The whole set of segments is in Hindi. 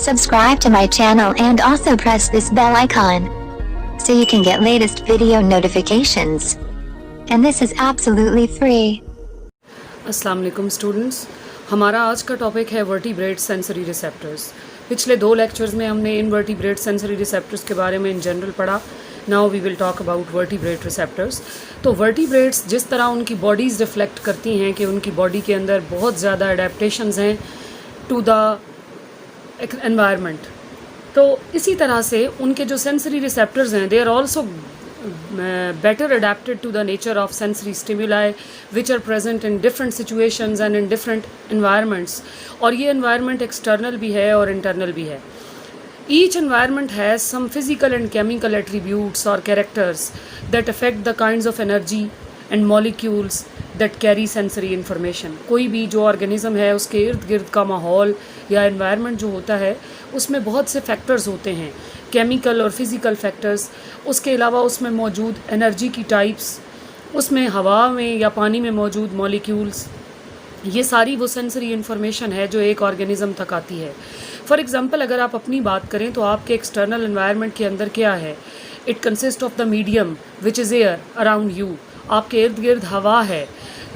subscribe to my channel and also press this bell icon so you can get latest video notifications. And this is absolutely free. अस्सलाम वालेकुम स्टूडेंट्स, हमारा आज का टॉपिक है वर्टिब्रेट सेंसरी रिसेप्टर्स। पिछले 2 लेक्चर्स में हमने इनवर्टिब्रेट सेंसरी रिसेप्टर्स के बारे में इन जनरल पढ़ा। Now we will talk about vertebrate receptors. तो वर्टिब्रेट्स जिस तरह उनकी बॉडीज़ रिफ्लेक्ट करती हैं कि उनकी बॉडी के अंदर बहुत ज़्यादा अडेप्टेशंस हैं टू द एनवायरनमेंट, तो इसी तरह से उनके जो सेंसरी रिसेप्टर्स हैं they are also better adapted to the nature of sensory stimuli which are present in different situations and in different environments. और ये environment external भी है और internal भी है. Each environment has some physical and chemical attributes or characters that affect the kinds of energy and molecules that carry sensory information. कोई भी जो ऑर्गेनिज्म है उसके इर्द गिर्द का माहौल या environment जो होता है उसमें बहुत से फैक्टर्स होते हैं, केमिकल और फिज़िकल फैक्टर्स। उसके अलावा उसमें मौजूद एनर्जी की टाइप्स, उसमें हवा में या पानी में मौजूद मॉलिक्यूल्स, ये सारी वो सेंसरी इन्फॉर्मेशन है जो एक ऑर्गेनिज़म तक आती है। फॉर एग्ज़ाम्पल अगर आप अपनी बात करें तो आपके एक्सटर्नल एनवायरनमेंट के अंदर क्या है? It consist of the medium which is air around you. आपके इर्द गिर्द हवा है,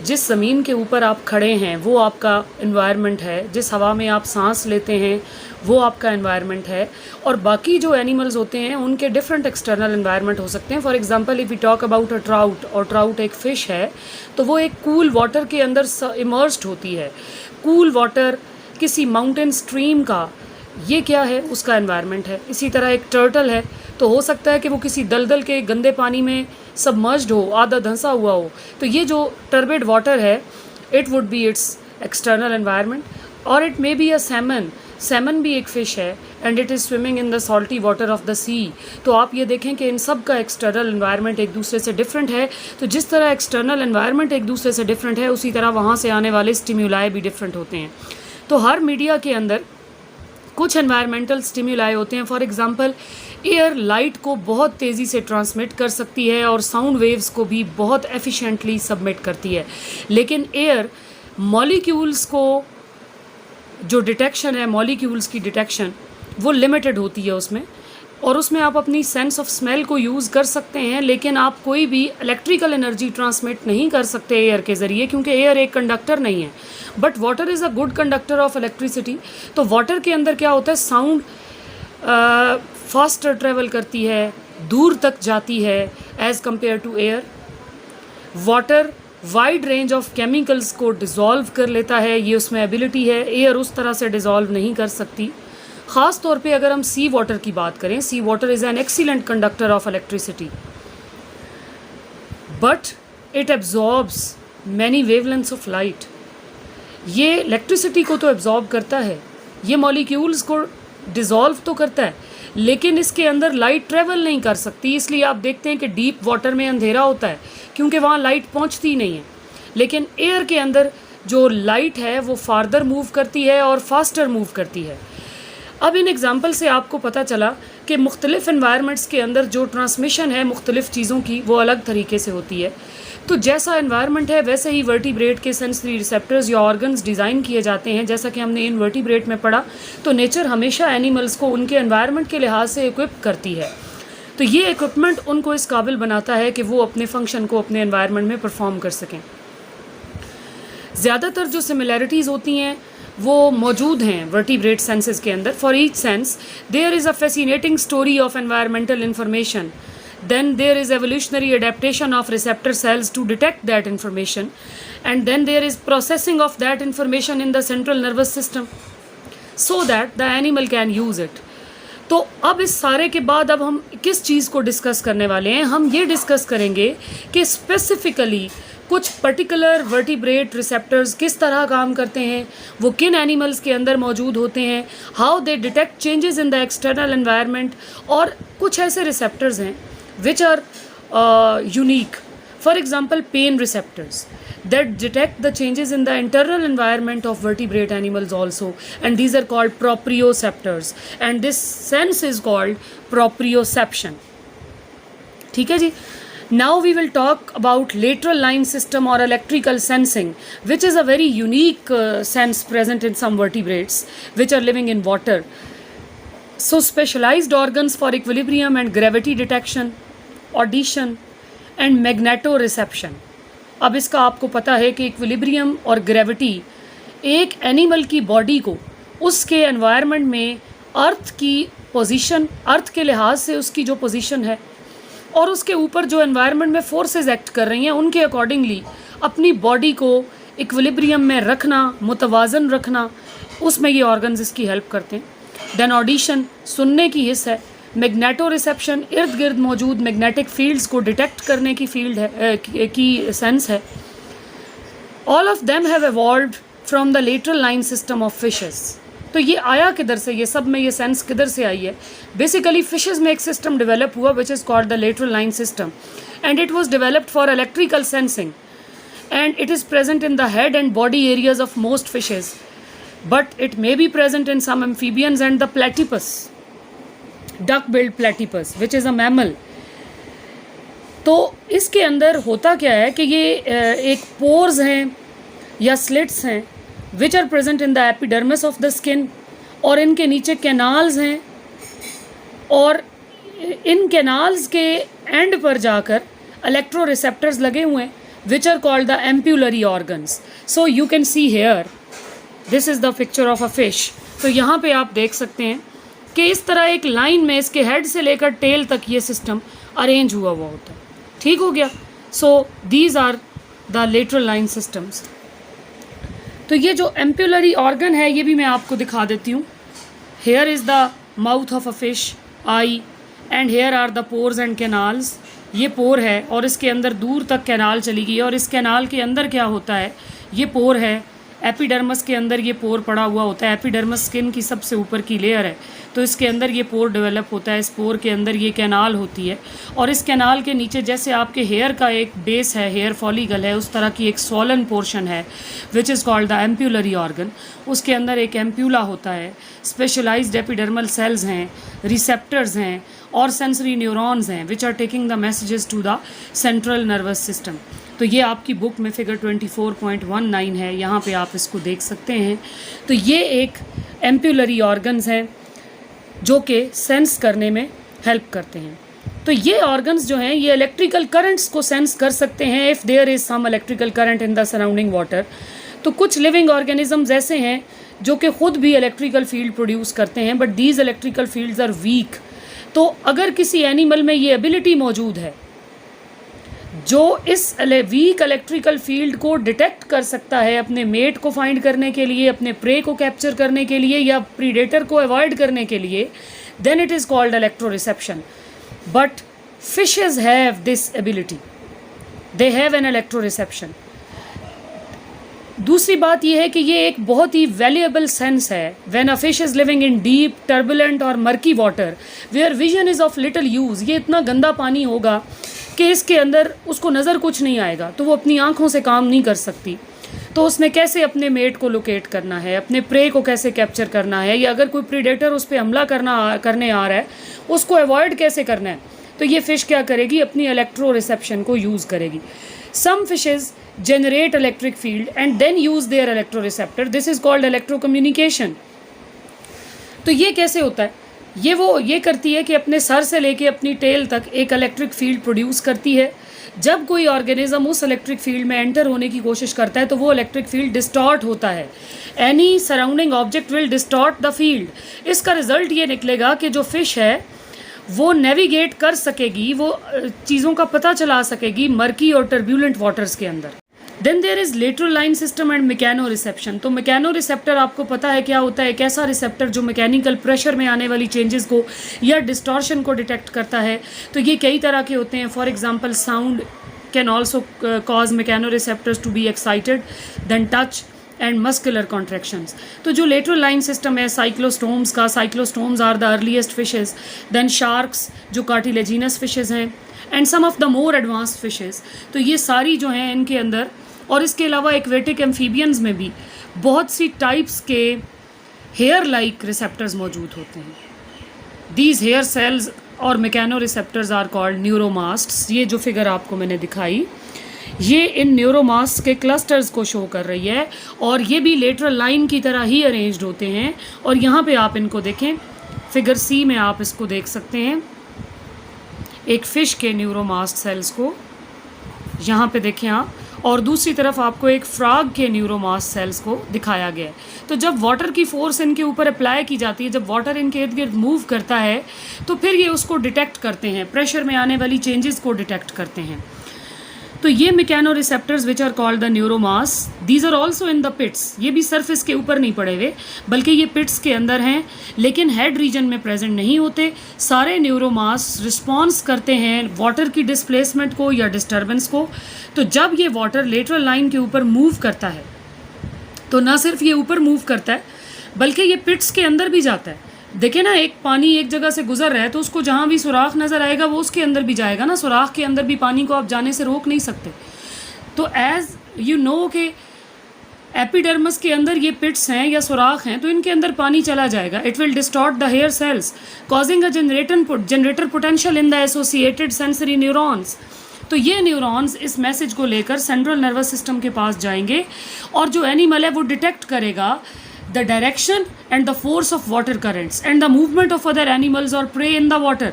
जिस ज़मीन के ऊपर आप खड़े हैं वो आपका एनवायरनमेंट है, जिस हवा में आप सांस लेते हैं वो आपका एनवायरनमेंट है। और बाकी जो एनिमल्स होते हैं उनके डिफरेंट एक्सटर्नल एनवायरनमेंट हो सकते हैं। For example if we talk about a trout, और ट्राउट एक फ़िश है तो वो एक कूल वाटर के अंदर इमर्स्ड होती है। कूल वाटर किसी माउंटेन स्ट्रीम का, ये क्या है? उसका एनवायरनमेंट है। इसी तरह एक टर्टल है तो हो सकता है कि वो किसी दलदल के गंदे पानी में सबमर्ज्ड हो, आधा धंसा हुआ हो, तो ये जो टर्बिड वाटर है it would be its external environment. और it may be a salmon, salmon भी एक फ़िश है and it is swimming in the salty water of the sea. तो आप ये देखें कि इन सब का एक्सटर्नल एनवायरनमेंट एक दूसरे से डिफरेंट है। तो जिस तरह एक्सटर्नल एनवायरनमेंट एक दूसरे से डिफरेंट है उसी तरह वहाँ से आने वाले स्टिम्युलाई भी डिफरेंट होते हैं। तो हर मीडिया के अंदर कुछ एनवायरमेंटल स्टिम्युलाई होते हैं। फॉर एग्जांपल एयर लाइट को बहुत तेज़ी से ट्रांसमिट कर सकती है और साउंड वेव्स को भी बहुत एफिशिएंटली सबमिट करती है, लेकिन एयर मॉलिक्यूल्स को जो डिटेक्शन है, मॉलिक्यूल्स की डिटेक्शन वो लिमिटेड होती है उसमें। और उसमें आप अपनी सेंस ऑफ स्मेल को यूज़ कर सकते हैं, लेकिन आप कोई भी इलेक्ट्रिकल एनर्जी ट्रांसमिट नहीं कर सकते एयर के ज़रिए, क्योंकि एयर एक कंडक्टर नहीं है। But water is a good conductor of electricity. तो वाटर के अंदर क्या होता है, साउंड फास्टर ट्रेवल करती है, दूर तक जाती है as compare to air. Water wide range of chemicals को डिज़ोल्व कर लेता है, ये उसमें एबिलिटी है। एयर उस तरह से डिज़ोल्व नहीं कर सकती। ख़ास तौर पे अगर हम सी वाटर की बात करें, sea water is an excellent conductor of electricity, but it absorbs many wavelengths of light. ये इलेक्ट्रिसिटी को तो एब्जॉर्ब करता है, ये मॉलिक्यूल्स को डिज़ोल्व तो करता है, लेकिन इसके अंदर लाइट ट्रेवल नहीं कर सकती। इसलिए आप देखते हैं कि डीप वाटर में अंधेरा होता है, क्योंकि वहाँ लाइट पहुँचती नहीं है। लेकिन एयर के अंदर जो लाइट है वो फार्दर मूव करती है और फास्टर मूव करती है। अब इन एग्ज़ाम्पल से आपको पता चला कि मुख्तलिफ़ एनवायरनमेंट्स के अंदर जो ट्रांसमिशन है मुख्तलिफ़ चीज़ों की वो अलग तरीके से होती है। तो जैसा एनवायरनमेंट है वैसे ही वर्टिब्रेट के सेंसरी रिसेप्टर्स या ऑर्गन्स डिज़ाइन किए जाते हैं। जैसा कि हमने इन वर्टिब्रेट में पढ़ा, तो नेचर हमेशा एनिमल्स को उनके एनवायरनमेंट के लिहाज से इक्विप करती है। तो ये इक्विपमेंट उनको इस काबिल बनाता है कि वो अपने फंक्शन को अपने एनवायरनमेंट में परफॉर्म कर सकें। ज़्यादातर जो सिमिलैरिटीज़ होती हैं वो मौजूद हैं वर्टिब्रेट सेंसेस के अंदर। For each sense there is a fascinating story of environmental information, then there is evolutionary adaptation of receptor cells to detect that information, and then there is processing of that information in the central nervous system so that the animal can use it. तो अब इस सारे के बाद अब हम किस चीज़ को डिस्कस करने वाले हैं? हम ये डिस्कस करेंगे कि स्पेसिफिकली कुछ पर्टिकुलर वर्टिब्रेट रिसेप्टर्स किस तरह काम करते हैं, वो किन एनिमल्स के अंदर मौजूद होते हैं, how they detect changes in the external environment. और कुछ ऐसे रिसेप्टर्स हैं which are unique. For example, pain receptors that detect the changes in the internal environment of vertebrate animals also, and these are called proprioceptors, and this sense is called proprioception. ठीक है जी। Now we will talk about lateral line system or electrical sensing, which is a very unique sense present in some vertebrates which are living in water. So specialized organs for equilibrium and gravity detection, audition and magnetoreception. अब इसका आपको पता है कि इक्विलिब्रियम और ग्रेविटी एक एनिमल की बॉडी को उसके एनवायरनमेंट में अर्थ की पोजीशन, अर्थ के लिहाज से उसकी जो पोजीशन है और उसके ऊपर जो एनवायरनमेंट में फोर्सेस एक्ट कर रही हैं उनके अकॉर्डिंगली अपनी बॉडी को इक्विलिब्रियम में रखना, मुतवाज़न रखना, उसमें ये ऑर्गन्स इसकी हेल्प करते हैं. देन ऑडिशन, सुनने की हिस्स है. मैग्नेटो रिसेप्शन, इर्द गिर्द मौजूद मैग्नेटिक फील्ड्स को डिटेक्ट करने की फील्ड है, की सेंस है. All of them have evolved from the lateral line system of fishes. तो ये आया किधर से, ये सब में ये सेंस किधर से आई है? बेसिकली फिशेस में एक सिस्टम डेवलप हुआ विच is called the lateral line system, and it was developed for electrical sensing, and it is present in the head and body areas of most fishes, but it may be present in some amphibians and the platypus, duck-billed platypus, which is a mammal. तो इसके अंदर होता क्या है कि ये एक पोर्स हैं या स्लिट्स हैं which are present in the epidermis of the skin, और इनके नीचे कैनाल्स हैं, और इन कैनाल्स के एंड पर जाकर इलेक्ट्रो रिसेप्टर्स लगे हुए हैं which are called the ampullary organs. So you can see here, this is the picture of a fish. तो यहाँ पे आप देख सकते हैं कि इस तरह एक लाइन में इसके हेड से लेकर टेल तक ये सिस्टम अरेंज हुआ हुआ होता है. ठीक हो गया. So these are the lateral line systems. तो ये जो ampullary organ है ये भी मैं आपको दिखा देती हूँ. Here is the mouth of a fish, eye, and here are the pores and canals. ये पोर है और इसके अंदर दूर तक कैनाल चली गई, और इस कैनाल के अंदर क्या होता है, ये पोर है. एपिडर्मस के अंदर ये पोर पड़ा हुआ होता है. एपिडर्मस स्किन की सबसे ऊपर की लेयर है, तो इसके अंदर ये पोर डेवलप होता है. इस पोर के अंदर ये कैनाल होती है, और इस कैनाल के नीचे जैसे आपके हेयर का एक बेस है, हेयर फॉलिकल है, उस तरह की एक स्वॉलन पोर्शन है which is called the ampullary organ. उसके अंदर एक एम्प्यूला होता है, स्पेशलाइज्ड एपिडर्मल सेल्स हैं, रिसेप्टर्स हैं और सेंसरी न्यूरॉन्स हैं which are taking the messages to the central nervous system. तो ये आपकी बुक में फिगर 24.19 है, यहाँ पे आप इसको देख सकते हैं. तो ये एक एम्प्यूलरी ऑर्गन्स हैं जो कि सेंस करने में हेल्प करते हैं. तो ये ऑर्गन्स जो हैं ये इलेक्ट्रिकल करंट्स को सेंस कर सकते हैं if there is some electrical current in the surrounding water. तो कुछ लिविंग ऑर्गेनिजम्स ऐसे हैं जो कि ख़ुद भी इलेक्ट्रिकल फील्ड प्रोड्यूस करते हैं, but these electrical fields are weak. तो अगर किसी एनिमल में ये एबिलिटी मौजूद है जो इस वीक इलेक्ट्रिकल फील्ड को डिटेक्ट कर सकता है अपने मेट को फाइंड करने के लिए, अपने प्रे को कैप्चर करने के लिए या प्रीडेटर को अवॉइड करने के लिए, then it is called electroreception. But fishes have this ability, they have an electroreception. दूसरी बात यह है कि ये एक बहुत ही वैल्यूएबल सेंस है when a fish is living in deep, turbulent और murky water where vision is of little use. ये इतना गंदा पानी होगा कि इसके अंदर उसको नज़र कुछ नहीं आएगा, तो वो अपनी आँखों से काम नहीं कर सकती. तो उसने कैसे अपने मेट को लोकेट करना है, अपने प्रे को कैसे कैप्चर करना है, या अगर कोई प्रीडेटर उस पर हमला करने आ रहा है उसको अवॉइड कैसे करना है, तो ये फ़िश क्या करेगी, अपनी इलेक्ट्रो रिसेप्शन को यूज़ करेगी. सम fishes generate electric field and then use their electroreceptor. This is called electrocommunication. तो ये कैसे होता है, ये करती है कि अपने सर से लेके अपनी टेल तक एक इलेक्ट्रिक फील्ड प्रोड्यूस करती है. जब कोई ऑर्गेनिज्म उस इलेक्ट्रिक फील्ड में एंटर होने की कोशिश करता है तो वो इलेक्ट्रिक फील्ड डिस्टॉर्ट होता है. Any surrounding object will distort the field. इसका रिजल्ट ये निकलेगा कि जो फिश है वो नेविगेट कर सकेगी, वो चीज़ों का पता चला सकेगी मर्की और टर्ब्यूलेंट वाटर्स के अंदर. Then there is lateral line system and mechanoreception. तो मैकेनो रिसेप्टर आपको पता है क्या होता है, एक ऐसा रिसेप्टर जो मैकेनिकल प्रेशर में आने वाली चेंजेस को या डिस्टॉर्शन को डिटेक्ट करता है. तो ये कई तरह के होते हैं. For example sound can also cause mechanoreceptors to be excited, then touch and muscular contractions. तो जो लेटरल लाइन सिस्टम है साइक्लोस्टोम्स का, cyclostomes are the earliest fishes, then sharks जो कार्टिलेजिनस फिशेज़ हैं, and some of the more advanced fishes. तो ये सारी जो हैं इनके अंदर, और इसके अलावा एक्वेटिक एम्फीबियंस में भी बहुत सी टाइप्स के हेयर लाइक रिसेप्टर्स मौजूद होते हैं. दीज हेयर सेल्स और मैकेनो रिसेप्टर्स आर कॉल्ड न्यूरोमास्ट्स. ये जो फिगर आपको मैंने दिखाई ये इन न्यूरोमास्ट्स के क्लस्टर्स को शो कर रही है, और ये भी लेटरल लाइन की तरह ही अरेंज्ड होते हैं. और यहाँ पे आप इनको देखें, फिगर सी में आप इसको देख सकते हैं, एक फिश के न्यूरोमास्ट सेल्स को यहाँ पे देखें आप, और दूसरी तरफ आपको एक फ्रॉग के न्यूरोमास्ट सेल्स को दिखाया गया है। तो जब वाटर की फोर्स इनके ऊपर अप्लाई की जाती है, जब वाटर इनके इर्द गिर्द मूव करता है, तो फिर ये उसको डिटेक्ट करते हैं, प्रेशर में आने वाली चेंजेस को डिटेक्ट करते हैं। तो ये mechanoreceptors which are called the neuromasts, these are also in the pits. ये भी सरफेस के ऊपर नहीं पड़े हुए, बल्कि ये पिट्स के अंदर हैं, लेकिन हेड रीजन में प्रेजेंट नहीं होते। सारे न्यूरोमास रिस्पॉन्स करते हैं वाटर की डिस्प्लेसमेंट को या डिस्टर्बेंस को। तो जब ये वाटर लेटरल लाइन के ऊपर मूव करता है, तो ना सिर्फ ये ऊपर मूव करता है, बल्कि ये पिट्स के अंदर भी जाता है। देखे ना, एक पानी एक जगह से गुजर रहा है तो उसको जहाँ भी सुराख नज़र आएगा वो उसके अंदर भी जाएगा ना, सुराख के अंदर भी पानी को आप जाने से रोक नहीं सकते। तो एज यू नो कि एपिडर्मस के अंदर ये पिट्स हैं या सुराख हैं, तो इनके अंदर पानी चला जाएगा। It will distort the hair cells causing a generator potential in the associated sensory neurons. तो ये न्यूरॉन्स इस मैसेज को लेकर सेंट्रल नर्वस सिस्टम के पास जाएंगे, और जो एनिमल है वो डिटेक्ट करेगा the direction and the force of water currents and the movement of other animals or prey in the water.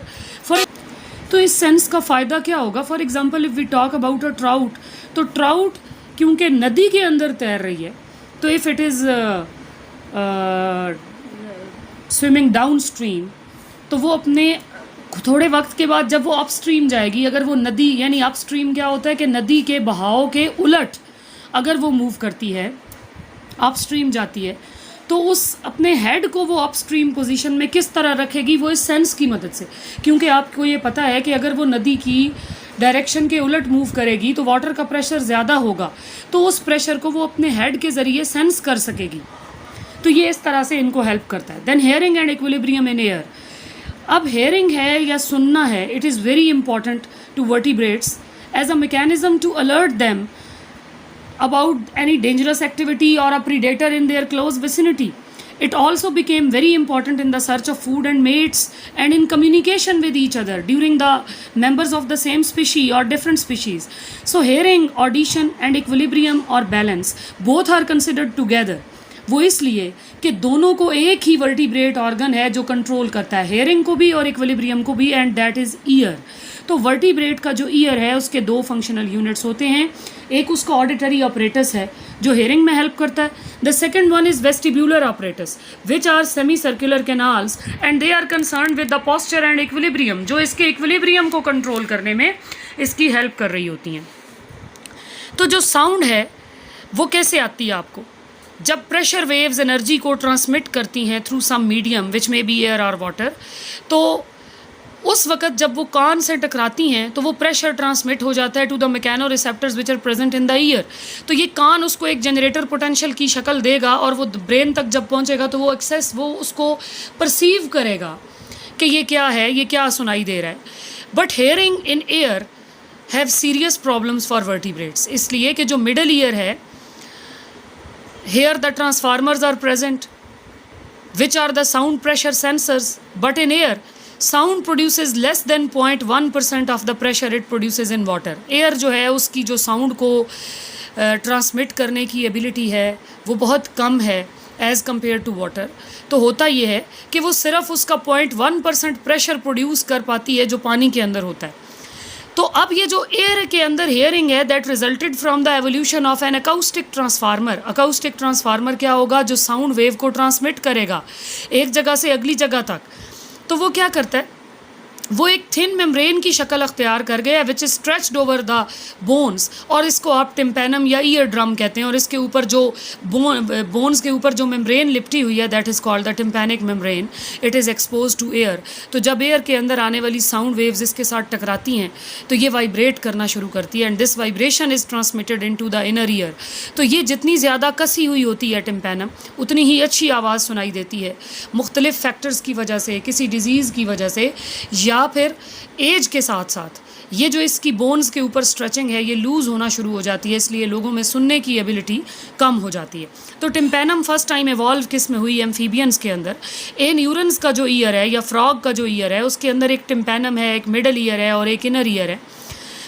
तो इस सेंस का फ़ायदा क्या होगा? For example if we talk about a trout, तो ट्राउट क्योंकि नदी के अंदर तैर रही है, तो if it is swimming downstream, तो वो अपने थोड़े वक्त के बाद जब वो अपस्ट्रीम जाएगी, अगर वो नदी, यानी अपस्ट्रीम क्या होता है कि नदी के बहाव के उलट अगर वो मूव करती है, अपस्ट्रीम जाती है, तो उस अपने हेड को वो अपस्ट्रीम पोजीशन में किस तरह रखेगी? वो इस सेंस की मदद से। क्योंकि आपको ये पता है कि अगर वो नदी की डायरेक्शन के उलट मूव करेगी तो वाटर का प्रेशर ज़्यादा होगा, तो उस प्रेशर को वो अपने हेड के ज़रिए सेंस कर सकेगी। तो ये इस तरह से इनको हेल्प करता है। Then hearing and equilibrium in air. अब हेयरिंग है या सुनना है, it is very important to vertebrates as a mechanism to alert them about any dangerous activity or a predator in their close vicinity. It also became very important in the search of food and mates and in communication with each other during the members of the same species or different species. So hearing, audition and equilibrium or balance both are considered together. वो इसलिए कि दोनों को एक ही वर्टिब्रेट ऑर्गन है जो कंट्रोल करता है, हेयरिंग को भी और इक्विलिब्रियम को भी, एंड दैट इज़ ईयर। तो वर्टिब्रेट का जो ईयर है उसके दो फंक्शनल यूनिट्स होते हैं। एक उसका ऑडिटरी ऑपरेटस है जो हेयरिंग में हेल्प करता है। The second one is vestibular apparatus which are semi circular canals and they are concern with the posture and equilibrium, जो इसके इक्विलिब्रियम को कंट्रोल करने में इसकी हेल्प कर रही होती हैं। तो जो साउंड है वो कैसे आती है आपको? जब प्रेशर वेव्स एनर्जी को ट्रांसमिट करती हैं through some medium which may be air और वाटर, तो उस वक्त जब वो कान से टकराती हैं तो वो प्रेशर ट्रांसमिट हो जाता है to the mechanoreceptors which are present in the ear. तो ये कान उसको एक जनरेटर पोटेंशियल की शक्ल देगा, और वो ब्रेन तक जब पहुंचेगा तो वो एक्सेस वो उसको परसीव करेगा कि ये क्या है, ये क्या सुनाई दे रहा है। But hearing in air have serious problems for vertebrates, इसलिए कि जो मिडल ईयर है, here the transformers are present which are the sound pressure sensors, but in air sound produces less than 0.1% of the pressure it produces in water. air जो है उसकी जो sound को ट्रांसमिट करने की एबिलिटी है वो बहुत कम है एज़ कम्पेयर टू वाटर। तो होता ये है कि वो सिर्फ उसका 0.1% प्रेशर प्रोड्यूस कर पाती है जो पानी के अंदर होता है। तो अब ये जो एयर के अंदर हेयरिंग है that resulted from the evolution of an acoustic transformer. Acoustic transformer क्या होगा? जो साउंड वेव को ट्रांसमिट करेगा एक जगह से अगली जगह तक। तो वो क्या करता है? वो एक थिन मेम्ब्रेन की शक्ल अख्तियार कर गया which is stretched over the bones, और इसको आप टिम्पैनम या ईयर ड्रम कहते हैं, और इसके ऊपर जो बोन्स के ऊपर जो मेम्ब्रेन लिपटी हुई है that is called the tympanic membrane. It is expose to air. तो जब एयर के अंदर आने वाली साउंड वेव्स इसके साथ टकराती हैं तो ये वाइब्रेट करना शुरू करती है, and this vibration is transmitted into the inner ear. तो ये जितनी ज़्यादा कसी हुई होती है टिम्पैनम, उतनी ही अच्छी आवाज़ सुनाई देती है। मुख्तलिफ फैक्टर्स की वजह से, किसी डिज़ीज़ की वजह से, या फिर एज के साथ साथ ये जो इसकी बोन्स के ऊपर स्ट्रेचिंग है ये लूज़ होना शुरू हो जाती है, इसलिए लोगों में सुनने की एबिलिटी कम हो जाती है। तो टिम्पैनम फर्स्ट टाइम एवॉल्व किस में हुई? एम्फीबियंस के अंदर। एन्यूरन्स का जो ईयर है या फ्रॉग का जो ईयर है उसके अंदर एक टिम्पैनम है, एक मिडल ईयर है और एक इनर ईयर है।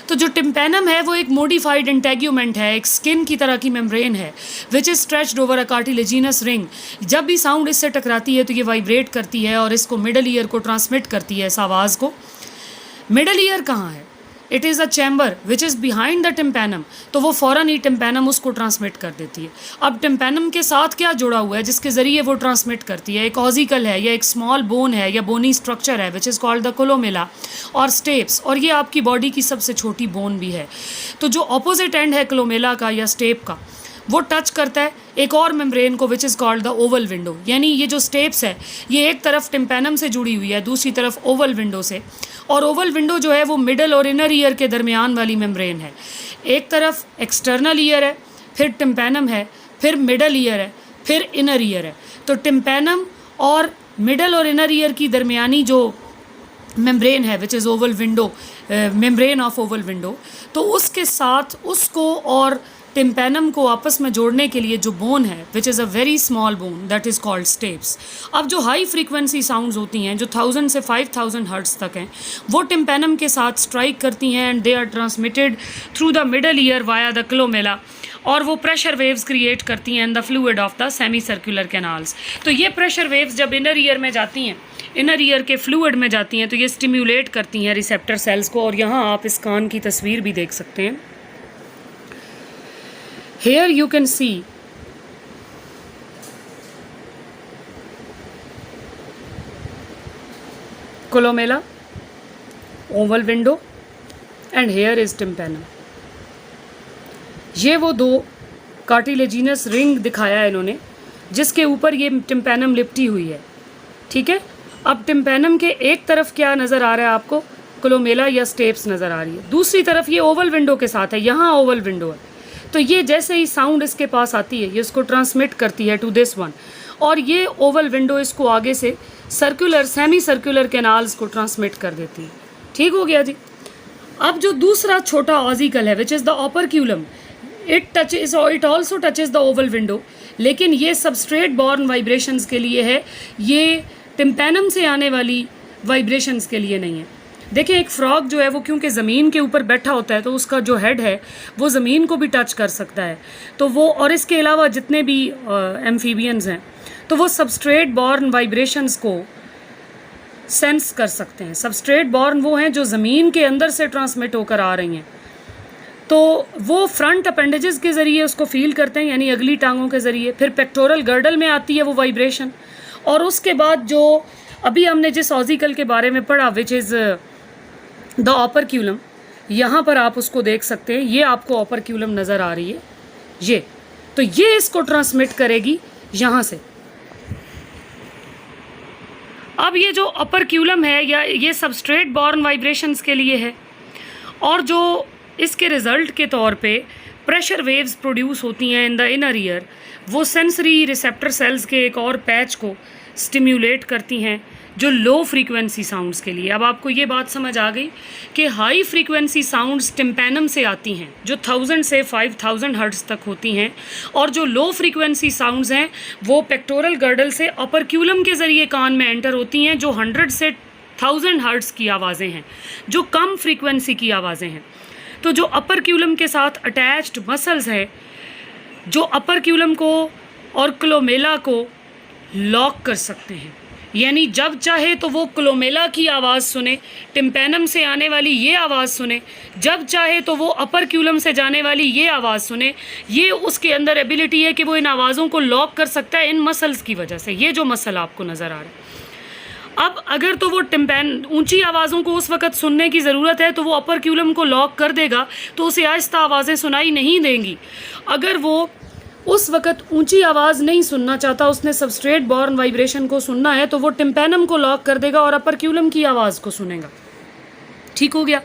तो तो जो टिम्पेनम है वो एक मोडिफाइड इंटेग्यूमेंट है, एक स्किन की तरह की मेम्ब्रेन है which is stretched over a cartilaginous ring. जब भी साउंड इससे टकराती है तो ये वाइब्रेट करती है और इसको मिडल ईयर को ट्रांसमिट करती है इस आवाज़ को। मिडल ईयर कहाँ है? It is a chamber which is behind the tympanum, तो वो फ़ौरन ही टिम्पेनम उसको ट्रांसमिट कर देती है। अब टिम्पेनम के साथ क्या जुड़ा हुआ है जिसके ज़रिए वो ट्रांसमिट करती है? एक ऑजिकल है या एक स्मॉल बोन है या बोनी स्ट्रक्चर है विच इज़ कॉल्ड द कोलोमेला और स्टेप्स, और ये आपकी बॉडी की सबसे छोटी बोन भी है। तो जो ऑपोजिट एंड है कोलोमेला का या स्टेप का, वो टच करता है एक और मेम्ब्रेन को विच is called the oval window. यानी ये जो स्टेप्स है ये एक तरफ टिम्पेनम से जुड़ी हुई है, दूसरी तरफ ओवल विंडो से, और ओवल विंडो जो है वो मिडल और इनर ईयर के दरमियान वाली मेम्ब्रेन है। एक तरफ एक्सटर्नल ईयर है, फिर टिम्पेनम है, फिर मिडल ईयर है, फिर इनर ईयर है। तो टिम्पेनम और मिडल और इनर ईयर की दरमियानी जो मेम्ब्रेन है which is Oval window, membrane of Oval window, तो उसके साथ उसको और टिम्पेनम को आपस में जोड़ने के लिए जो बोन है which is a very small bone that is called steps. अब जो हाई फ्रीक्वेंसी साउंड्स होती हैं जो 1000 से 5000 हर्ट्ज़ तक हैं वो टिम्पेनम के साथ स्ट्राइक करती हैं and they are transmitted through the middle ear via the columella, और वो प्रेशर वेव्स क्रिएट करती हैं in the fluid of the semi circular canals. तो ये प्रेशर वेव्स जब इनर ईयर में जाती हैं, इनर ईयर के फ्लूइड में जाती हैं, तो ये स्टिम्युलेट करती हैं रिसेप्टर सेल्स को। और यहाँ आप इस कान की तस्वीर भी देख सकते हैं। Here you can see columella, oval window and here is tympanum। ये वो दो कार्टिलेजिनस रिंग दिखाया है इन्होंने जिसके ऊपर ये टिम्पेनम लिपटी हुई है, ठीक है। अब टिम्पेनम के एक तरफ क्या नज़र आ रहा है आपको? कोलोमेला या स्टेप्स नज़र आ रही है, दूसरी तरफ ये ओवल विंडो के साथ है, यहाँ ओवल विंडो है। तो ये जैसे ही साउंड इसके पास आती है ये इसको ट्रांसमिट करती है टू दिस वन, और ये ओवल विंडो इसको आगे से सर्कुलर सेमी सर्कुलर कैनाल्स को ट्रांसमिट कर देती है। ठीक हो गया जी। अब जो दूसरा छोटा ऑजिकल है which is the operculum, it also touches the oval window, लेकिन ये सबस्ट्रेट बॉर्न वाइब्रेशंस के लिए है, ये टिम्पेनम से आने वाली वाइब्रेशंस के लिए नहीं है। देखिए एक फ्रॉग जो है वो क्योंकि ज़मीन के ऊपर बैठा होता है तो उसका जो हेड है वो ज़मीन को भी टच कर सकता है, तो वो, और इसके अलावा जितने भी एम्फीबियंस हैं तो वो सबस्ट्रेट बॉर्न वाइब्रेशंस को सेंस कर सकते हैं। सबस्ट्रेट बॉर्न वो हैं जो ज़मीन के अंदर से ट्रांसमिट होकर आ रही हैं, तो वो फ्रंट अपेंडेजेस के ज़रिए उसको फील करते हैं, यानी अगली टांगों के ज़रिए, फिर पेक्टोरल गर्डल में आती है वो वाइब्रेशन, और उसके बाद जो अभी हमने जिस ऑजिकल के बारे में पढ़ा विच इज़ द ऑपरक्यूलम, यहाँ पर आप उसको देख सकते हैं, ये आपको ऑपरक्यूलम नज़र आ रही है ये, तो ये इसको ट्रांसमिट करेगी यहाँ से। अब ये जो ऑपरक्यूलम है या ये सबस्ट्रेट बॉर्न वाइब्रेशंस के लिए है, और जो इसके रिज़ल्ट के तौर पे प्रेशर वेव्स प्रोड्यूस होती हैं इन द इनर ईयर, वो सेंसरी रिसेप्टर सेल्स के एक और पैच को स्टिम्युलेट करती हैं जो लो फ्रीक्वेंसी साउंड्स के लिए। अब आपको ये बात समझ आ गई कि हाई फ्रीक्वेंसी साउंड्स टिम्पेनम से आती हैं जो 1000 से 5000 हर्ट्ज़ तक होती हैं, और जो लो फ्रीक्वेंसी साउंड्स हैं वो पेक्टोरल गर्डल से ऑपरक्यूलम के ज़रिए कान में एंटर होती हैं, जो 100 से 1000 हर्ट्ज़ की आवाज़ें हैं, जो कम फ्रीक्वेंसी की आवाज़ें हैं। तो जो अपरक्यूलम के साथ अटैच्ड मसल्स हैं जो अपरक्यूलम को और क्लोमेला को लॉक कर सकते हैं, यानी जब चाहे तो वो क्लोमेला की आवाज़ सुने, टिम्पेनम से आने वाली ये आवाज़ सुने, जब चाहे तो वो अपरक्यूलम से जाने वाली ये आवाज़ सुने। ये उसके अंदर एबिलिटी है कि वो इन आवाज़ों को लॉक कर सकता है इन मसल्स की वजह से, ये जो मसल आपको नज़र आ रहा है। अब अगर तो वो ऊंची आवाज़ों को उस वक़्त सुनने की ज़रूरत है तो वो अपरक्यूलम को लॉक कर देगा, तो उसे आहिस्ता आवाज़ें सुनाई नहीं देंगी। अगर वो उस वक़्त ऊंची आवाज़ नहीं सुनना चाहता, उसने सबस्ट्रेट बॉर्न वाइब्रेशन को सुनना है, तो वो टिम्पेनम को लॉक कर देगा और अपरक्यूलम की आवाज़ को सुनेगा। ठीक हो गया।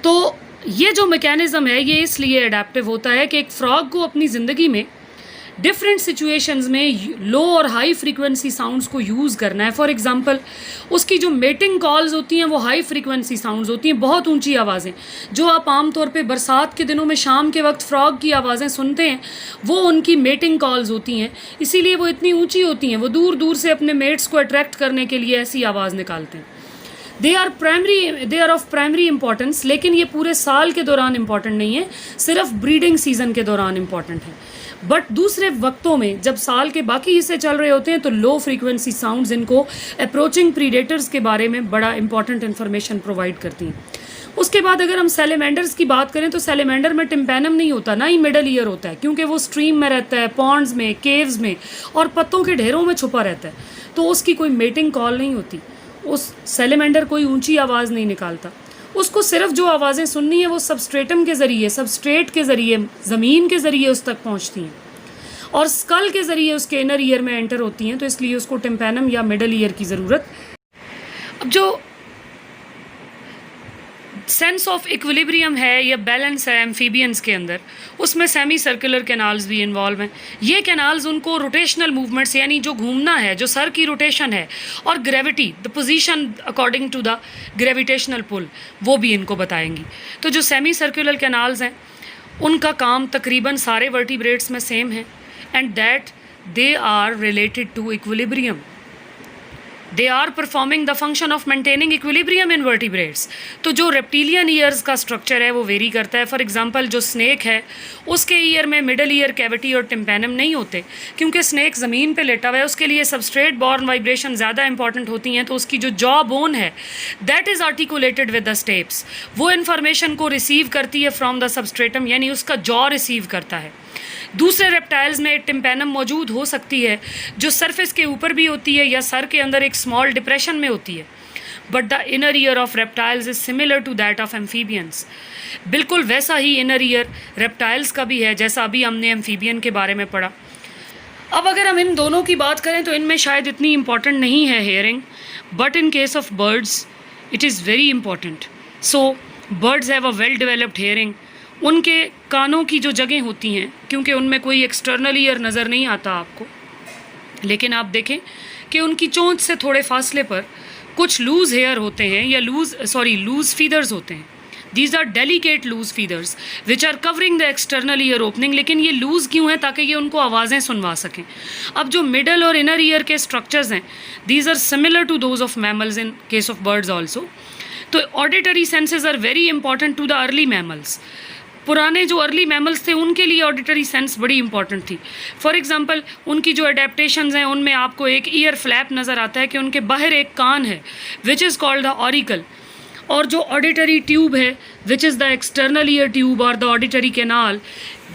तो ये जो मैकेनिज़्म है ये इसलिए अडेप्टिव होता है कि एक फ्रॉग को अपनी ज़िंदगी में डिफरेंट सिचुएशंस में लो और हाई फ्रीक्वेंसी साउंड्स को यूज़ करना है। फॉर एग्जांपल उसकी जो मेटिंग कॉल्स होती हैं वो हाई फ्रीक्वेंसी साउंड्स होती हैं, बहुत ऊंची आवाज़ें, जो आप आमतौर पे बरसात के दिनों में शाम के वक्त फ्रॉग की आवाज़ें सुनते हैं, वो उनकी मेटिंग कॉल्स होती हैं, इसीलिए वो इतनी ऊँची होती हैं। वो दूर दूर से अपने मेट्स को अट्रैक्ट करने के लिए ऐसी आवाज़ निकालते हैं। They are of primary importance, लेकिन ये पूरे साल के दौरान इंपॉर्टेंट नहीं है, सिर्फ ब्रीडिंग सीजन के दौरान इंपॉर्टेंट है। बट दूसरे वक्तों में जब साल के बाकी हिस्से चल रहे होते हैं तो लो फ्रीक्वेंसी साउंड्स इनको अप्रोचिंग प्रीडेटर्स के बारे में बड़ा इंपॉर्टेंट इन्फॉर्मेशन प्रोवाइड करती हैं। उसके बाद अगर हम सैलेमेंडर्स की बात करें तो सैलेमेंडर में टिम्पैनम नहीं होता, ना ही मिडल ईयर होता है, क्योंकि वो स्ट्रीम में रहता है, पॉन्ड्स में, केव्स में और पत्तों के ढेरों में छुपा रहता है, तो उसकी कोई मेटिंग कॉल नहीं होती। उस सैलेमेंडर कोई ऊंची आवाज़ नहीं निकालता, उसको सिर्फ जो आवाज़ें सुननी है वो सबस्ट्रेटम के ज़रिए, सबस्ट्रेट के ज़रिए, ज़मीन के ज़रिए उस तक पहुँचती हैं और स्कल के ज़रिए उसके इनर ईयर में एंटर होती हैं, तो इसलिए उसको टिम्पैनम या मिडल ईयर की ज़रूरत। अब जो सेंस ऑफ इक्विलिब्रियम है या बैलेंस है एम्फीबियंस के अंदर, उसमें सेमी सर्कुलर कैनाल्स भी इन्वॉल्व हैं। ये कैनाल्स उनको रोटेशनल मूवमेंट्स, यानी जो घूमना है, जो सर की रोटेशन है, और gravity, the position according to the gravitational pull, वो भी इनको बताएंगी। तो जो सेमी सर्कुलर कैनाल्स हैं उनका काम तकरीबन सारे वर्टिब्रेट्स में सेम है, and that they are related to equilibrium. They are performing the function of maintaining equilibrium in vertebrates. तो जो रेप्टिलियन ईयर्स का स्ट्रक्चर है वो वेरी करता है। फॉर एग्जांपल जो स्नेक है उसके ईयर में मिडल ईयर कैविटी और टिम्पैनम नहीं होते, क्योंकि स्नेक ज़मीन पे लेटा हुआ है, उसके लिए सबस्ट्रेट बॉर्न वाइब्रेशन ज़्यादा इंपॉर्टेंट होती हैं, तो उसकी जो जॉ बोन है that is articulated with the steps, वो इन्फॉर्मेशन को रिसीव करती है फ्रॉम द सबस्ट्रेटम, यानी उसका जॉ रिसीव करता है। दूसरे रेप्टाइल्स में टिम्पैनम मौजूद हो सकती है जो सरफेस के ऊपर भी होती है या सर के अंदर एक स्मॉल डिप्रेशन में होती है, but the inner ear of reptiles is similar to that of amphibians. बिल्कुल वैसा ही इनर ईयर रेप्टाइल्स का भी है जैसा अभी हमने एम्फीबियन के बारे में पढ़ा। अब अगर हम इन दोनों की बात करें तो इनमें शायद इतनी इंपॉर्टेंट नहीं है hearing, but in case of birds it is very important. So birds have a well developed hearing. उनके कानों की जो जगह होती हैं, क्योंकि उनमें कोई एक्सटर्नल ईयर नज़र नहीं आता आपको, लेकिन आप देखें कि उनकी चोंच से थोड़े फासले पर कुछ लूज़ हेयर होते हैं या लूज़ फीदर्स होते हैं। These are delicate loose feathers which are covering the external ear opening. लेकिन ये लूज़ क्यों है? ताकि ये उनको आवाज़ें सुनवा सकें। अब जो मिडल और इनर ईयर के स्ट्रक्चर्स हैं these are similar to those of mammals in case of birds also. तो auditory senses are very important to the early mammals. पुराने जो अर्ली मैमल्स थे उनके लिए ऑडिटरी सेंस बड़ी इंपॉर्टेंट थी। फॉर एग्जांपल उनकी जो अडेप्टेशंस हैं उनमें आपको एक ईयर फ्लैप नज़र आता है कि उनके बाहर एक कान है which is called the auricle, और जो ऑडिटरी ट्यूब है which is the external ear tube और the auditory canal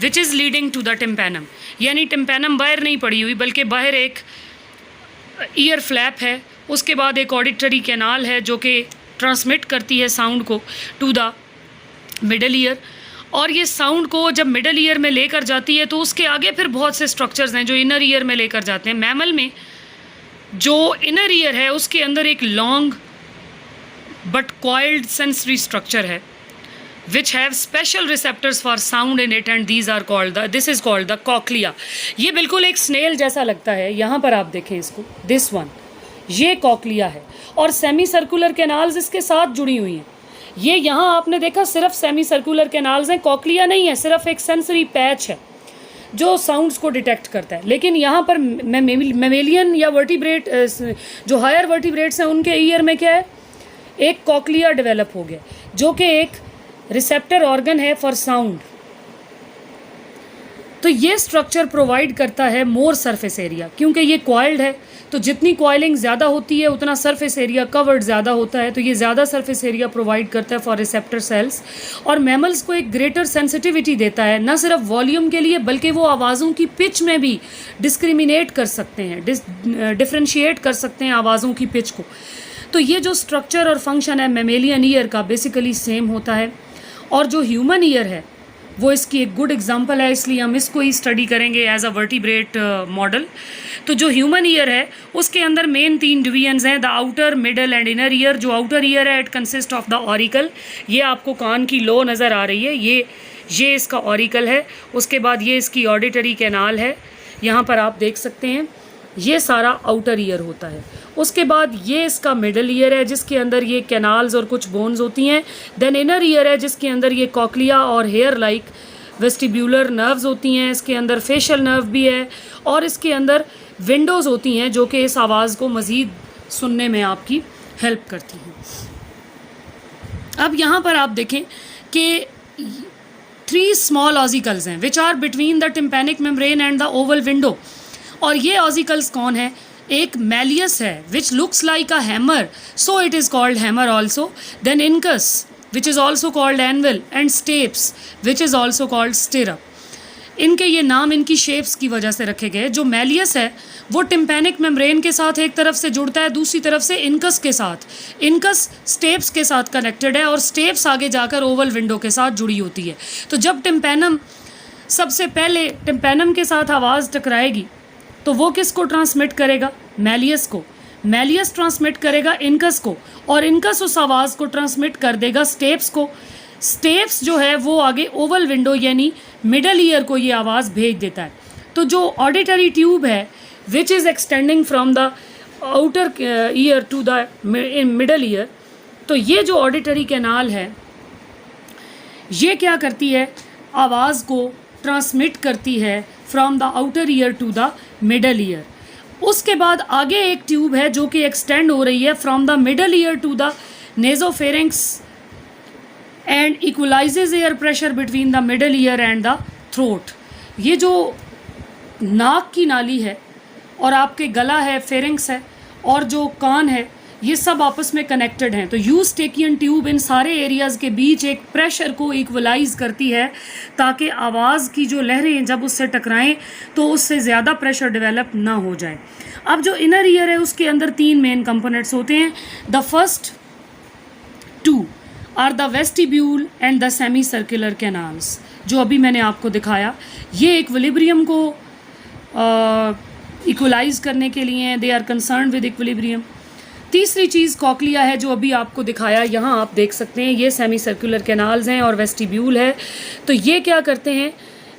which is leading to the tympanum. यानी टिम्पैनम बाहर नहीं पड़ी हुई बल्कि बाहर एक ईयर फ्लैप है, उसके बाद एक ऑडिटरी कैनाल है जो कि ट्रांसमिट करती है साउंड को टू द मिडल ईयर, और ये साउंड को जब मिडल ईयर में लेकर जाती है तो उसके आगे फिर बहुत से स्ट्रक्चर्स हैं जो इनर ईयर में लेकर जाते हैं। मैमल में जो इनर ईयर है उसके अंदर एक long but coiled sensory structure है which have special receptors for sound in it and these are called this is called the cochlea। ये बिल्कुल एक स्नेल जैसा लगता है, यहाँ पर आप देखें इसको, this one, ये कॉकलिया है और सेमी सर्कुलर कैनाल्स इसके साथ जुड़ी हुई हैं। ये यहाँ आपने देखा सिर्फ सेमी सर्कुलर कैनाल्स हैं, कॉकलिया नहीं है, सिर्फ एक सेंसरी पैच है जो साउंड्स को डिटेक्ट करता है। लेकिन यहाँ पर मेमेलियन या वर्टिब्रेट जो हायर वर्टिब्रेट्स हैं उनके ईयर में क्या है, एक कॉकलिया डेवलप हो गया जो कि एक रिसेप्टर ऑर्गन है फॉर साउंड। तो ये स्ट्रक्चर प्रोवाइड करता है मोर सरफेस एरिया, क्योंकि ये कॉइल्ड है तो जितनी कॉइलिंग ज़्यादा होती है उतना सरफेस एरिया कवर्ड ज़्यादा होता है, तो ये ज़्यादा सरफेस एरिया प्रोवाइड करता है फॉर रिसेप्टर सेल्स और मैमल्स को एक ग्रेटर सेंसिटिविटी देता है, न सिर्फ वॉल्यूम के लिए बल्कि वो आवाज़ों की पिच में भी डिस्क्रिमिनेट कर सकते हैं, डिफ्रेंशिएट कर सकते हैं आवाज़ों की पिच को। तो ये जो स्ट्रक्चर और फंक्शन है मेमेलियन ईयर का बेसिकली सेम होता है, और जो ह्यूमन ईयर है वो इसकी एक गुड एग्जांपल है, इसलिए हम इसको ही स्टडी करेंगे एज अ वर्टिब्रेट मॉडल। तो जो ह्यूमन ईयर है उसके अंदर मेन 3 डिवीजन्स हैं, the outer, middle and inner ear. जो आउटर ईयर है it consist of the auricle, ये आपको कान की लो नज़र आ रही है, ये इसका ऑरिकल है। उसके बाद ये इसकी ऑडिटरी कैनाल है, यहाँ पर आप देख सकते हैं, ये सारा आउटर ईयर होता है। उसके बाद ये इसका मिडल ईयर है जिसके अंदर ये कैनाल्स और कुछ बोन्स होती हैं। देन इनर ईयर है जिसके अंदर ये कॉकलिया और हेयर लाइक वेस्टिब्यूलर नर्व्स होती हैं, इसके अंदर फेशियल नर्व भी है और इसके अंदर विंडोज़ होती हैं जो कि इस आवाज़ को मज़ीद सुनने में आपकी हेल्प करती हैं। अब यहाँ पर आप देखें कि 3 स्मॉल ऑसिकल्स हैं which are between the tympanic membrane and the oval window. और ये ऑसिकल्स कौन है? एक मैलियस है which looks like a hammer, so it is called hammer also. Then incus which is also called anvil, and stapes which is also called stirrup. इनके ये नाम इनकी शेप्स की वजह से रखे गए। जो मैलियस है वो टिम्पैनिक मेम्ब्रेन के साथ एक तरफ से जुड़ता है, दूसरी तरफ से इनकस के साथ। इनकस स्टेप्स के साथ कनेक्टेड है और स्टेप्स आगे जाकर ओवल विंडो के साथ जुड़ी होती है। तो जब टिम्पैनम सबसे पहले टिम्पैनम के साथ आवाज़ टकराएगी तो वो किसको ट्रांसमिट करेगा? मैलियस को। मैलियस ट्रांसमिट करेगा इनकस को, और इनकस उस आवाज़ को ट्रांसमिट कर देगा स्टेप्स को। स्टेप्स जो है वो आगे ओवल विंडो यानी मिडल ईयर को ये आवाज़ भेज देता है। तो जो ऑडिटरी ट्यूब है which is extending from the outer ear to the middle ear, तो ये जो ऑडिटरी कैनाल है ये क्या करती है? आवाज़ को ट्रांसमिट करती है from the outer ear to the middle ear. उसके बाद आगे एक ट्यूब है जो कि एक्सटेंड हो रही है from the middle ear to the nasopharynx and equalises air pressure between the middle ear and the throat. ये जो नाक की नाली है और आपके गला है, फेरिंक्स है, और जो कान है, ये सब आपस में कनेक्टेड हैं। तो यूस्टेकियन ट्यूब इन सारे एरियाज़ के बीच एक प्रेशर को इक्वलाइज करती है ताकि आवाज़ की जो लहरें जब उससे टकराएं तो उससे ज़्यादा प्रेशर डेवलप ना हो जाए। अब जो इनर ईयर है उसके अंदर 3 मेन कंपोनेंट्स होते हैं। The first 2 are the vestibule and the semi circular canals, जो अभी मैंने आपको दिखाया। ये इक्विलिब्रियम को इक्वलाइज करने के लिए हैं, they are concern with equilibrium. तीसरी चीज़ कॉकलिया है जो अभी आपको दिखाया, यहाँ आप देख सकते हैं ये सेमी सर्कुलर कैनाल्स हैं और वेस्टिब्यूल है। तो ये क्या करते हैं?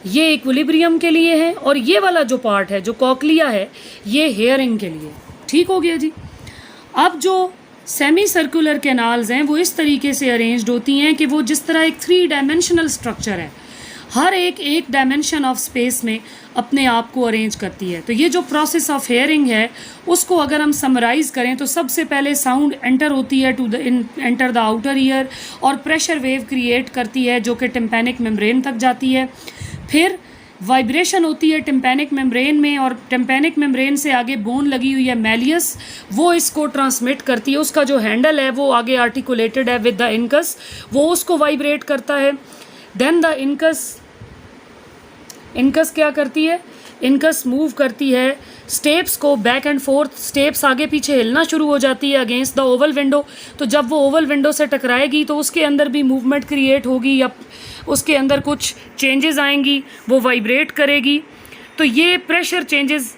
ये इक्विलिब्रियम के लिए है, और ये वाला जो पार्ट है जो कॉकलिया है ये हेयरिंग के लिए। ठीक हो गया जी। अब जो सेमी सर्कुलर कैनाल्स हैं वो इस तरीके से अरेंज्ड होती हैं कि वो जिस तरह एक 3 डायमेंशनल स्ट्रक्चर है, हर एक डायमेंशन ऑफ स्पेस में अपने आप को अरेंज करती है। तो ये जो प्रोसेस ऑफ हेयरिंग है उसको अगर हम समराइज़ करें तो सबसे पहले साउंड एंटर होती है to the enter the outer ear और प्रेशर वेव क्रिएट करती है जो कि टिम्पैनिक मेम्ब्रेन तक जाती है। फिर वाइब्रेशन होती है टिम्पैनिक मेम्ब्रेन में, और टिम्पैनिक मेम्ब्रेन से आगे बोन लगी हुई है मैलियस, वो इसको ट्रांसमिट करती है। उसका जो हैंडल है वो आगे आर्टिकुलेटेड है विद द इनकस, वो उसको वाइब्रेट करता है। देन द इनकस क्या करती है? इनकस मूव करती है स्टेप्स को बैक एंड फोर्थ, स्टेप्स आगे पीछे हिलना शुरू हो जाती है अगेंस्ट द ओवल विंडो। तो जब वो ओवल विंडो से टकराएगी तो उसके अंदर भी मूवमेंट क्रिएट होगी या उसके अंदर कुछ चेंजेस आएंगी, वो वाइब्रेट करेगी। तो ये प्रेशर चेंजेस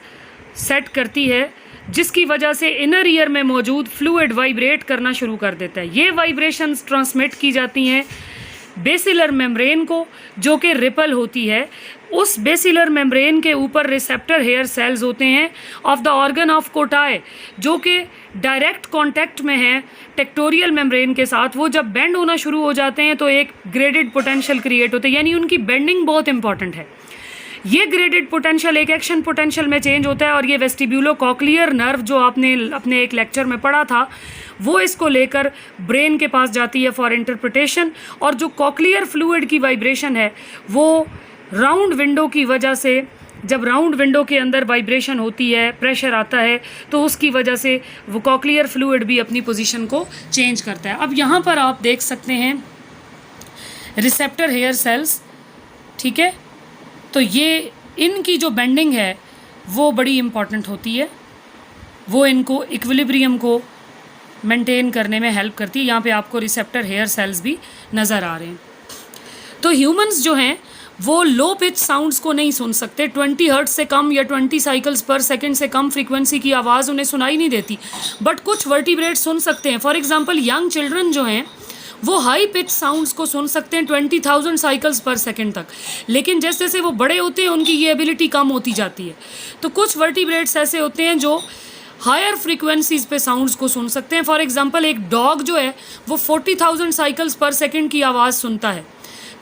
सेट करती है जिसकी वजह से इनर ईयर में मौजूद फ्लूइड वाइब्रेट करना शुरू कर देता है। ये वाइब्रेशंस ट्रांसमिट की जाती हैं बेसिलर मेम्ब्रेन को, जो कि रिपल होती है। उस बेसिलर मेम्ब्रेन के ऊपर रिसेप्टर हेयर सेल्स होते हैं ऑफ द ऑर्गन ऑफ कोटाए, जो कि डायरेक्ट कांटेक्ट में है टेक्टोरियल मेम्ब्रेन के साथ। वो जब बेंड होना शुरू हो जाते हैं तो एक ग्रेडेड पोटेंशियल क्रिएट होते हैं, यानी उनकी बेंडिंग बहुत इंपॉर्टेंट है। ये ग्रेडेड पोटेंशियल एक एक्शन पोटेंशियल में चेंज होता है, और ये वेस्टिब्यूलो कॉक्लियर नर्व जो आपने अपने एक लेक्चर में पढ़ा था वो इसको लेकर ब्रेन के पास जाती है फॉर इंटरप्रिटेशन। और जो कॉक्लियर फ्लूइड की वाइब्रेशन है वो राउंड विंडो की वजह से, जब राउंड विंडो के अंदर वाइब्रेशन होती है, प्रेशर आता है, तो उसकी वजह से वो कॉक्लियर फ्लूइड भी अपनी पोजीशन को चेंज करता है। अब यहाँ पर आप देख सकते हैं रिसेप्टर हेयर सेल्स, ठीक है। तो ये इनकी जो बेंडिंग है वो बड़ी इम्पॉर्टेंट होती है, वो इनको इक्विलिब्रियम को मेंटेन करने में हेल्प करती है। यहाँ पे आपको रिसेप्टर हेयर सेल्स भी नज़र आ रहे हैं। तो ह्यूमंस जो हैं वो लो पिच साउंड्स को नहीं सुन सकते। 20 हर्ट्ज से कम या 20 साइकिल्स पर सेकंड से कम फ्रीक्वेंसी की आवाज़ उन्हें सुनाई नहीं देती, बट कुछ वर्टिब्रेट सुन सकते हैं। फॉर एग्जांपल यंग चिल्ड्रन जो हैं वो हाई पिच साउंड्स को सुन सकते हैं 20,000 साइकिल्स पर सेकंड तक, लेकिन जैसे जैसे वो बड़े होते हैं उनकी ये एबिलिटी कम होती जाती है। तो कुछ वर्टिब्रेट्स ऐसे होते हैं जो हायर फ्रीक्वेंसीज़ पे साउंड्स को सुन सकते हैं। फॉर एग्जांपल एक डॉग जो है वो 40,000 साइकिल्स पर सेकंड की आवाज़ सुनता है।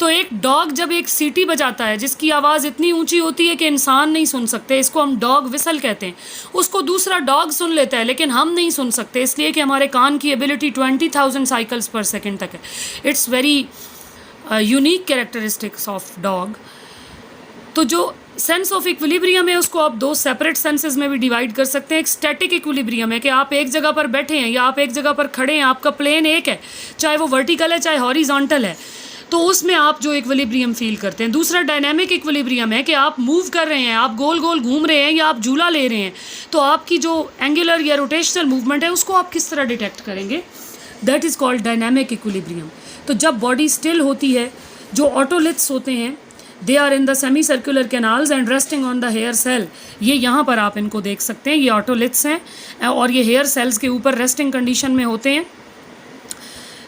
तो एक डॉग जब एक सीटी बजाता है जिसकी आवाज़ इतनी ऊंची होती है कि इंसान नहीं सुन सकते, इसको हम डॉग विसल कहते हैं, उसको दूसरा डॉग सुन लेता है लेकिन हम नहीं सुन सकते, इसलिए कि हमारे कान की एबिलिटी 20,000 साइकिल्स पर सेकेंड तक है। It's very unique characteristics of dog. तो जो सेंस ऑफ इक्विलिब्रियम है उसको आप दो सेपरेट सेंसेस में भी डिवाइड कर सकते हैं। एक स्टैटिक इक्विलिब्रियम है कि आप एक जगह पर बैठे हैं या आप एक जगह पर खड़े हैं, आपका प्लेन एक है, चाहे वो वर्टिकल है चाहे हॉरिजॉन्टल है, तो उसमें आप जो इक्विलिब्रियम फील करते हैं। दूसरा डायनामिक इक्विलिब्रियम है कि आप मूव कर रहे हैं, आप गोल गोल घूम रहे हैं या आप झूला ले रहे हैं, तो आपकी जो एंगुलर या रोटेशनल मूवमेंट है उसको आप किस तरह डिटेक्ट करेंगे, that is called dynamic equilibrium. तो जब बॉडी स्टिल होती है, जो ऑटोलिथ्स होते हैं, they are in the semi circular canals and resting on the hair cell, ये यहाँ पर आप इनको देख सकते हैं, ये ऑटोलिथ्स हैं और ये हेयर सेल्स के ऊपर रेस्टिंग कंडीशन में होते हैं।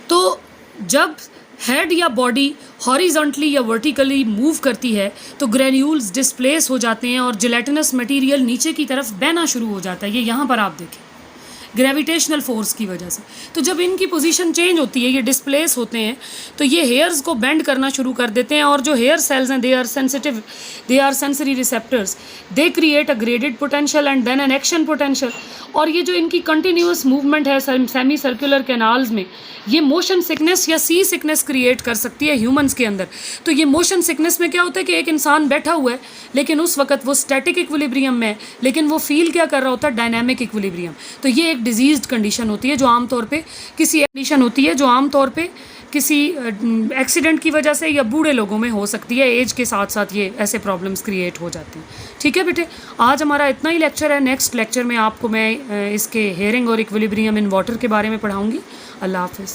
तो जब हेड या बॉडी हॉरिजॉन्टली या वर्टिकली मूव करती है तो ग्रेन्यूल्स डिस्प्लेस हो जाते हैं और जिलेटिनस मटेरियल नीचे की तरफ बहना शुरू हो जाता है। ये यहाँ पर आप देखें, ग्रेविटेशनल फोर्स की वजह से। तो जब इनकी पोजीशन चेंज होती है, ये डिस्प्लेस होते हैं, तो ये हेयर्स को बेंड करना शुरू कर देते हैं और जो हेयर सेल्स हैं, they are sensitive, they are sensory receptors, they create a graded potential and then an action potential. और ये जो इनकी कंटिन्यूस मूवमेंट है सेमी सर्कुलर कैनाल्स में, ये मोशन सिकनेस या सी सिकनेस क्रिएट कर सकती है ह्यूमंस के अंदर। तो ये मोशन सिकनेस में क्या होता है कि एक इंसान बैठा हुआ है लेकिन उस वक्त वो स्टैटिक इक्विलिब्रियम में है, लेकिन वो फील क्या कर रहा होता है, डायनामिक इक्विलिब्रियम। तो ये एक डिजीज्ड कंडीशन होती है जो आमतौर पे किसी एक्सीडेंट की वजह से या बूढ़े लोगों में हो सकती है। एज के साथ साथ ये ऐसे प्रॉब्लम्स क्रिएट हो जाती हैं। ठीक है बेटे, आज हमारा इतना ही लेक्चर है। नेक्स्ट लेक्चर में आपको मैं इसके हेयरिंग और इक्विलिब्रियम इन वाटर के बारे में पढ़ाऊँगी। अल्लाह हाफिज़।